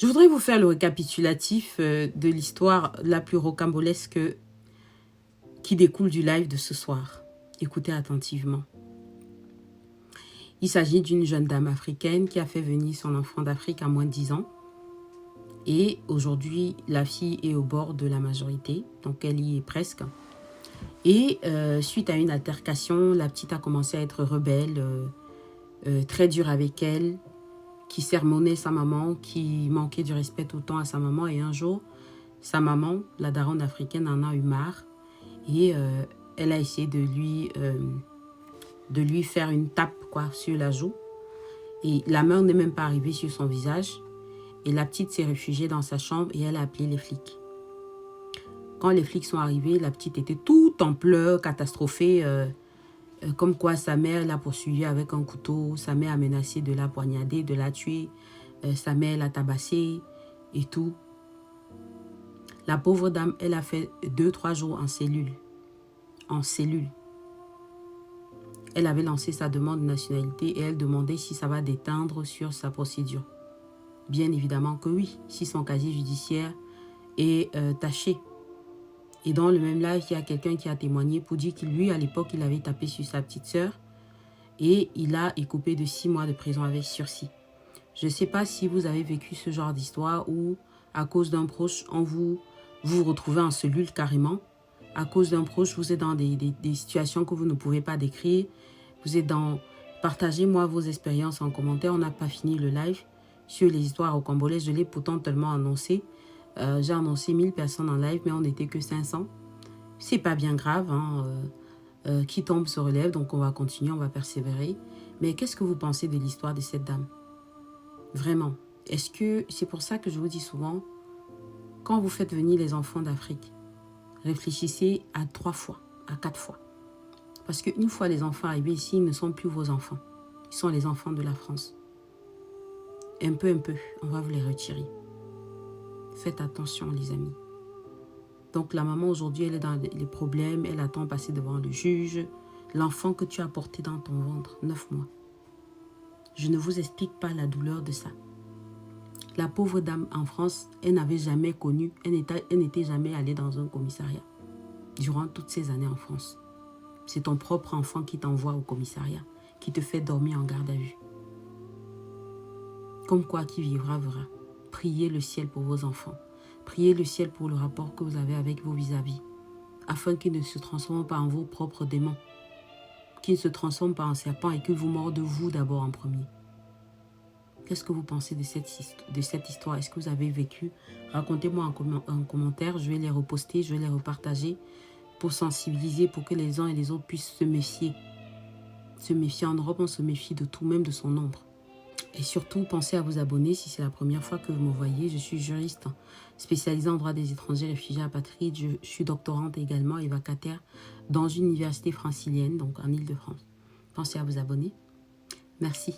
Je voudrais vous faire le récapitulatif de l'histoire la plus rocambolesque qui découle du live de ce soir. Écoutez attentivement. Il s'agit d'une jeune dame africaine qui a fait venir son enfant d'Afrique à moins de 10 ans. Et aujourd'hui, la fille est au bord de la majorité, donc elle y est presque. Et suite à une altercation, la petite a commencé à être rebelle, très dure avec elle, qui sermonnait sa maman, qui manquait du respect tout le temps à sa maman. Et un jour, sa maman, la daronne africaine, en a eu marre. Et elle a essayé de lui faire une tape sur la joue. Et la main n'est même pas arrivée sur son visage. Et la petite s'est réfugiée dans sa chambre et elle a appelé les flics. Quand les flics sont arrivés, la petite était toute en pleurs, catastrophée. Comme quoi sa mère l'a poursuivie avec un couteau. Sa mère a menacé de la poignarder, de la tuer. Sa mère l'a tabassée et tout. La pauvre dame, elle a fait 2-3 jours en cellule. En cellule. Elle avait lancé sa demande de nationalité et elle demandait si ça va déteindre sur sa procédure. Bien évidemment que oui, si son casier judiciaire est taché. Et dans le même live, il y a quelqu'un qui a témoigné pour dire que lui, à l'époque, il avait tapé sur sa petite sœur et il a écopé de 6 mois de prison avec sursis. Je ne sais pas si vous avez vécu ce genre d'histoire où, à cause d'un proche, vous vous retrouvez en cellule carrément. À cause d'un proche, vous êtes dans des situations que vous ne pouvez pas décrire. Vous êtes dans... Partagez-moi vos expériences en commentaire. On n'a pas fini le live sur les histoires au Cambodge. Je l'ai pourtant tellement annoncé. J'ai annoncé 1000 personnes en live, mais on n'était que 500. C'est pas bien grave. Qui tombe se relève, donc on va continuer, on va persévérer. Mais qu'est-ce que vous pensez de l'histoire de cette dame? Vraiment. Est-ce que c'est pour ça que je vous dis souvent, quand vous faites venir les enfants d'Afrique, réfléchissez à 3 fois, à 4 fois. Parce qu'une fois les enfants arrivés ici, ils ne sont plus vos enfants. Ils sont les enfants de la France. Un peu, on va vous les retirer. Faites attention, les amis. Donc, la maman, aujourd'hui, elle est dans les problèmes. Elle attend passer devant le juge. L'enfant que tu as porté dans ton ventre, 9 mois. Je ne vous explique pas la douleur de ça. La pauvre dame en France, elle n'avait jamais connu, elle n'était jamais allée dans un commissariat. Durant toutes ces années en France. C'est ton propre enfant qui t'envoie au commissariat, qui te fait dormir en garde à vue. Comme quoi, qui vivra, verra. Priez le ciel pour vos enfants. Priez le ciel pour le rapport que vous avez avec vos vis-à-vis, afin qu'ils ne se transforment pas en vos propres démons, qu'ils ne se transforment pas en serpents et qu'ils vous mordent vous d'abord en premier. Qu'est-ce que vous pensez de cette histoire? Est-ce que vous avez vécu? Racontez-moi en commentaire, je vais les reposter, je vais les repartager pour sensibiliser, pour que les uns et les autres puissent se méfier. Se méfier en Europe, on se méfie de tout, même de son ombre. Et surtout, pensez à vous abonner si c'est la première fois que vous me voyez. Je suis juriste spécialisée en droit des étrangers, réfugiés, apatrides. Je suis doctorante également et vacataire dans une université francilienne, donc en Île-de-France. Pensez à vous abonner. Merci.